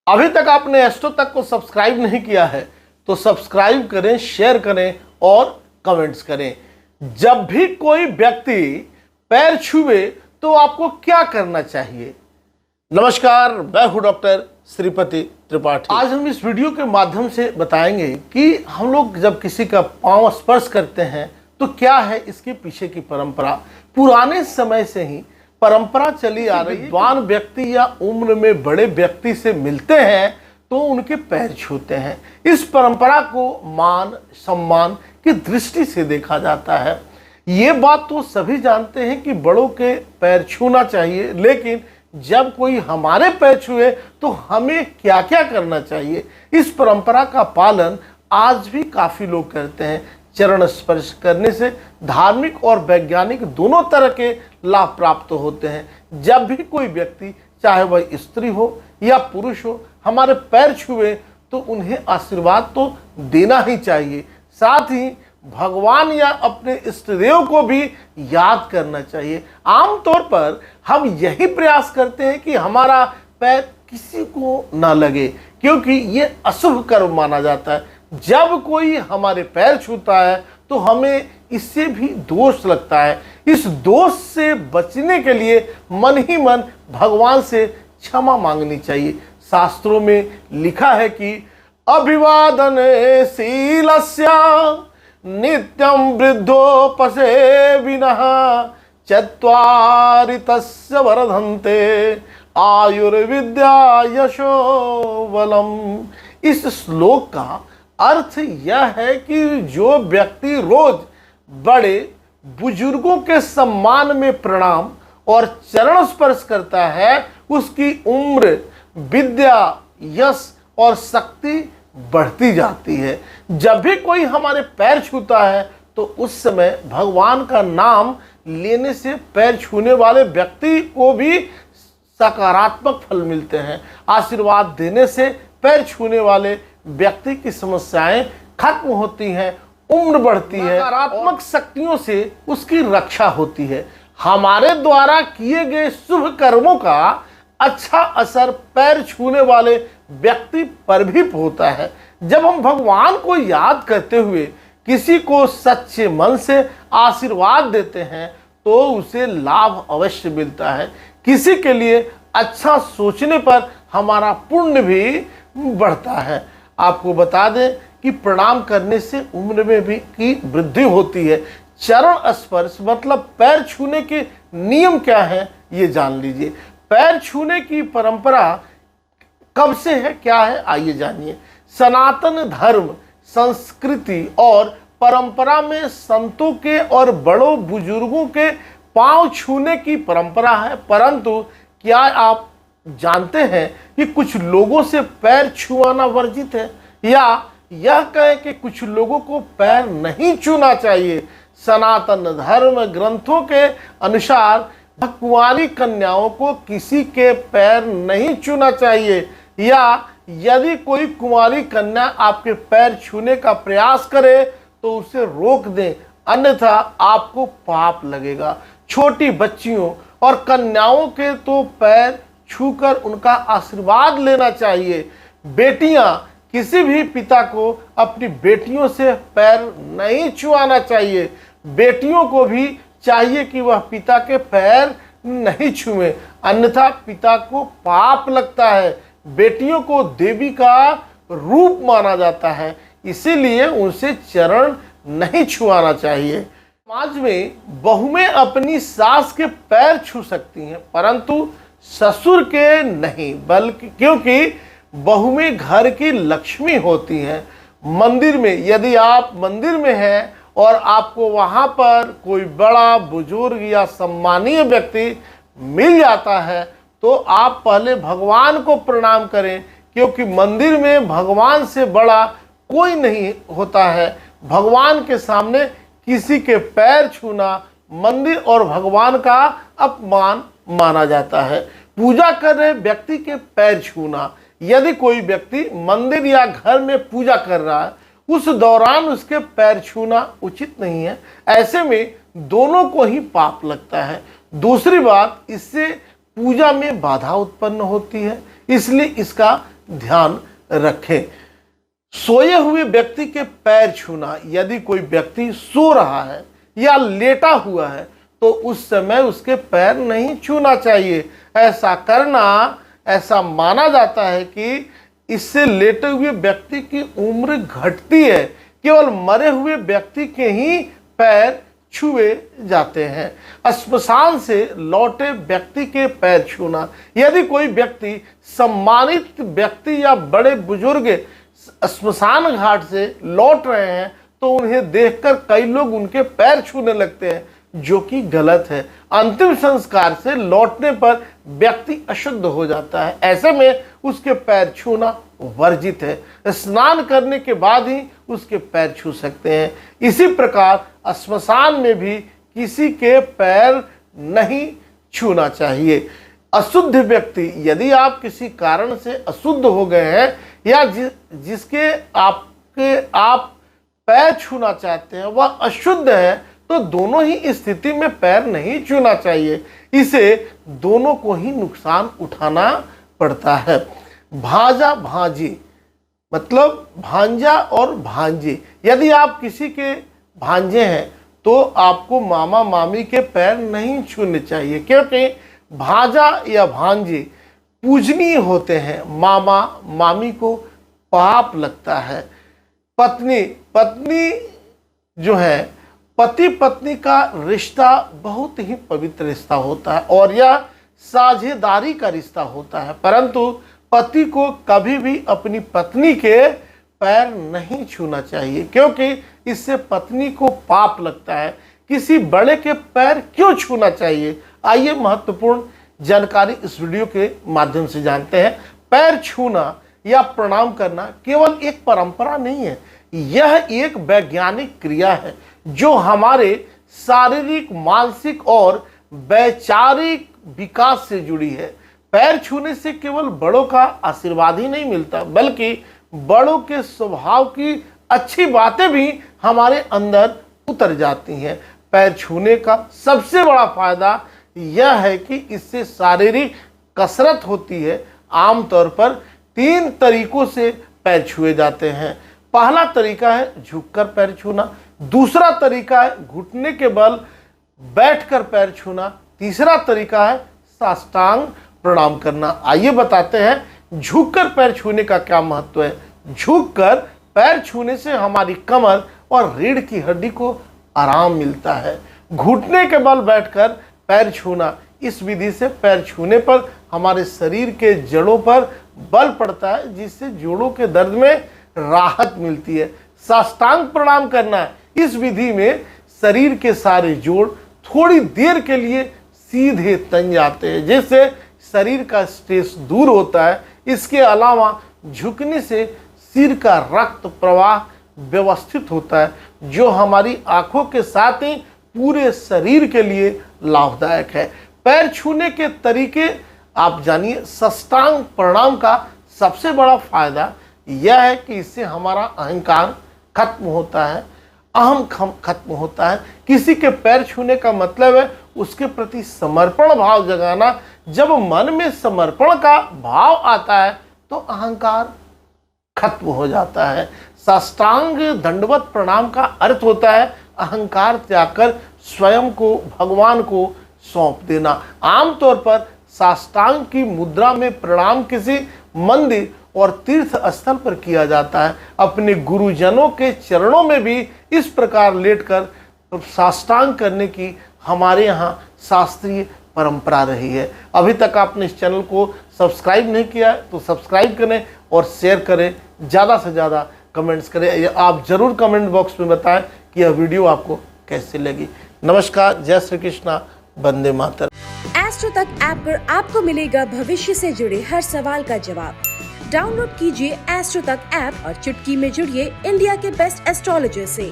अभी तक आपने एस्ट्रो तक को सब्सक्राइब नहीं किया है तो सब्सक्राइब करें, शेयर करें और कमेंट्स करें। जब भी कोई व्यक्ति पैर छुए तो आपको क्या करना चाहिए? नमस्कार, मैं हूं डॉक्टर श्रीपति त्रिपाठी। आज हम इस वीडियो के माध्यम से बताएंगे कि हम लोग जब किसी का पांव स्पर्श करते हैं तो क्या है इसके पीछे की परंपरा। पुराने समय से ही परंपरा चली आ रही है। विद्वान व्यक्ति या उम्र में बड़े व्यक्ति से मिलते हैं तो उनके पैर छूते हैं। इस परंपरा को मान सम्मान की दृष्टि से देखा जाता है। ये बात तो सभी जानते हैं कि बड़ों के पैर छूना चाहिए, लेकिन जब कोई हमारे पैर छुए तो हमें क्या क्या करना चाहिए? इस परंपरा का पालन आज भी काफ़ी लोग करते हैं। चरण स्पर्श करने से धार्मिक और वैज्ञानिक दोनों तरह के लाभ प्राप्त होते हैं। जब भी कोई व्यक्ति, चाहे वह स्त्री हो या पुरुष हो, हमारे पैर छुए तो उन्हें आशीर्वाद तो देना ही चाहिए। साथ ही भगवान या अपने इष्ट देव को भी याद करना चाहिए। आमतौर पर हम यही प्रयास करते हैं कि हमारा पैर किसी को ना लगे, क्योंकि ये अशुभ कर्म माना जाता है। जब कोई हमारे पैर छूता है तो हमें इससे भी दोष लगता है। इस दोष से बचने के लिए मन ही मन भगवान से क्षमा मांगनी चाहिए। शास्त्रों में लिखा है कि अभिवादन शीलस्य नित्यं वृद्धोपसे विनः चत्वारि तस्य वर्धन्ते आयुर्विद्या यशो बलम्। इस श्लोक का अर्थ यह है कि जो व्यक्ति रोज बड़े बुजुर्गों के सम्मान में प्रणाम और चरण स्पर्श करता है, उसकी उम्र, विद्या, यश और शक्ति बढ़ती जाती है। जब भी कोई हमारे पैर छूता है तो उस समय भगवान का नाम लेने से पैर छूने वाले व्यक्ति को भी सकारात्मक फल मिलते हैं। आशीर्वाद देने से पैर छूने वाले व्यक्ति की समस्याएं खत्म होती हैं, उम्र बढ़ती है, नकारात्मक शक्तियों से उसकी रक्षा होती है। हमारे द्वारा किए गए शुभ कर्मों का अच्छा असर पैर छूने वाले व्यक्ति पर भी होता है। जब हम भगवान को याद करते हुए किसी को सच्चे मन से आशीर्वाद देते हैं तो उसे लाभ अवश्य मिलता है। किसी के लिए अच्छा सोचने पर हमारा पुण्य भी बढ़ता है। आपको बता दें कि प्रणाम करने से उम्र में भी की वृद्धि होती है। चरण स्पर्श मतलब पैर छूने के नियम क्या है ये जान लीजिए। पैर छूने की परंपरा कब से है, क्या है, आइए जानिए। सनातन धर्म, संस्कृति और परंपरा में संतों के और बड़ों बुजुर्गों के पांव छूने की परंपरा है। परंतु क्या आप जानते हैं कि कुछ लोगों से पैर छुआना वर्जित है, या यह कहें कि कुछ लोगों को पैर नहीं छूना चाहिए। सनातन धर्म ग्रंथों के अनुसार कुंवारी कन्याओं को किसी के पैर नहीं छूना चाहिए, या यदि कोई कुंवारी कन्या आपके पैर छूने का प्रयास करे तो उसे रोक दें, अन्यथा आपको पाप लगेगा। छोटी बच्चियों और कन्याओं के तो पैर छूकर उनका आशीर्वाद लेना चाहिए। बेटियां, किसी भी पिता को अपनी बेटियों से पैर नहीं छुआना चाहिए। बेटियों को भी चाहिए कि वह पिता के पैर नहीं छुएं, अन्यथा पिता को पाप लगता है। बेटियों को देवी का रूप माना जाता है, इसीलिए उनसे चरण नहीं छुआना चाहिए। समाज में बहुएं अपनी सास के पैर छू सकती हैं, परंतु ससुर के नहीं, बल्कि क्योंकि बहुएं घर की लक्ष्मी होती हैं। मंदिर में, यदि आप मंदिर में हैं और आपको वहाँ पर कोई बड़ा बुजुर्ग या सम्मानीय व्यक्ति मिल जाता है तो आप पहले भगवान को प्रणाम करें, क्योंकि मंदिर में भगवान से बड़ा कोई नहीं होता है। भगवान के सामने किसी के पैर छूना मंदिर और भगवान का अपमान माना जाता है। पूजा कर रहे व्यक्ति के पैर छूना, यदि कोई व्यक्ति मंदिर या घर में पूजा कर रहा है, उस दौरान उसके पैर छूना उचित नहीं है। ऐसे में दोनों को ही पाप लगता है। दूसरी बात, इससे पूजा में बाधा उत्पन्न होती है, इसलिए इसका ध्यान रखें। सोए हुए व्यक्ति के पैर छूना, यदि कोई व्यक्ति सो रहा है या लेटा हुआ है तो उस समय उसके पैर नहीं छूना चाहिए। ऐसा करना, ऐसा माना जाता है कि इससे लेटे हुए व्यक्ति की उम्र घटती है। केवल मरे हुए व्यक्ति के ही पैर छुए जाते हैं। श्मशान से लौटे व्यक्ति के पैर छूना, यदि कोई व्यक्ति सम्मानित व्यक्ति या बड़े बुजुर्ग श्मशान घाट से लौट रहे हैं तो उन्हें देखकर कई लोग उनके पैर छूने लगते हैं, जो कि गलत है। अंतिम संस्कार से लौटने पर व्यक्ति अशुद्ध हो जाता है, ऐसे में उसके पैर छूना वर्जित है। स्नान करने के बाद ही उसके पैर छू सकते हैं। इसी प्रकार श्मशान में भी किसी के पैर नहीं छूना चाहिए। अशुद्ध व्यक्ति, यदि आप किसी कारण से अशुद्ध हो गए हैं या जिसके आप पैर छूना चाहते हैं वह अशुद्ध है, तो दोनों ही स्थिति में पैर नहीं छूना चाहिए। इसे दोनों को ही नुकसान उठाना पड़ता है। भांजा भांजी मतलब भांजा और भांजी, यदि आप किसी के भांजे हैं तो आपको मामा मामी के पैर नहीं छूने चाहिए, क्योंकि भांजा या भांजी पूजनीय होते हैं। मामा मामी को पाप लगता है। पत्नी जो है, पति पत्नी का रिश्ता बहुत ही पवित्र रिश्ता होता है और यह साझेदारी का रिश्ता होता है, परंतु पति को कभी भी अपनी पत्नी के पैर नहीं छूना चाहिए, क्योंकि इससे पत्नी को पाप लगता है। किसी बड़े के पैर क्यों छूना चाहिए, आइए महत्वपूर्ण जानकारी इस वीडियो के माध्यम से जानते हैं। पैर छूना या प्रणाम करना केवल एक परंपरा नहीं है, यह एक वैज्ञानिक क्रिया है जो हमारे शारीरिक, मानसिक और वैचारिक विकास से जुड़ी है। पैर छूने से केवल बड़ों का आशीर्वाद ही नहीं मिलता, बल्कि बड़ों के स्वभाव की अच्छी बातें भी हमारे अंदर उतर जाती हैं। पैर छूने का सबसे बड़ा फायदा यह है कि इससे शारीरिक कसरत होती है। आमतौर पर 3 तरीकों से पैर छुए जाते हैं। पहला तरीका है झुककर पैर छूना, दूसरा तरीका है घुटने के बल बैठकर पैर छूना, तीसरा तरीका है साष्टांग प्रणाम करना। आइए बताते हैं झुककर पैर छूने का क्या महत्व है। झुककर पैर छूने से हमारी कमर और रीढ़ की हड्डी को आराम मिलता है। घुटने के बल बैठकर पैर छूना, इस विधि से पैर छूने पर हमारे शरीर के जड़ों पर बल पड़ता है, जिससे जोड़ों के दर्द में राहत मिलती है। साष्टांग प्रणाम करना, इस विधि में शरीर के सारे जोड़ थोड़ी देर के लिए सीधे तन जाते हैं, जिससे शरीर का स्ट्रेस दूर होता है। इसके अलावा झुकने से सिर का रक्त प्रवाह व्यवस्थित होता है, जो हमारी आंखों के साथ ही पूरे शरीर के लिए लाभदायक है। पैर छूने के तरीके आप जानिए। साष्टांग प्रणाम का सबसे बड़ा फायदा यह है कि इससे हमारा अहंकार खत्म होता है, अहम खत्म होता है। किसी के पैर छूने का मतलब है उसके प्रति समर्पण भाव जगाना। जब मन में समर्पण का भाव आता है तो अहंकार खत्म हो जाता है। साष्टांग दंडवत प्रणाम का अर्थ होता है अहंकार त्याग कर स्वयं को भगवान को सौंप देना। आमतौर पर साष्टांग की मुद्रा में प्रणाम किसी मंदिर और तीर्थ स्थल पर किया जाता है। अपने गुरुजनों के चरणों में भी इस प्रकार लेटकर साष्टांग करने की हमारे यहाँ शास्त्रीय परंपरा रही है। अभी तक आपने इस चैनल को सब्सक्राइब नहीं किया है तो सब्सक्राइब करें और शेयर करें, ज़्यादा से ज़्यादा कमेंट्स करें। आप ज़रूर कमेंट बॉक्स में बताएं कि यह वीडियो आपको कैसी लगी। नमस्कार, जय श्री कृष्णा, वंदे मातरम। एस्ट्रो तक ऐप पर आपको मिलेगा भविष्य से जुड़े हर सवाल का जवाब। डाउनलोड कीजिए एस्ट्रो तक ऐप और चुटकी में जुड़िए इंडिया के बेस्ट एस्ट्रोलॉजर से।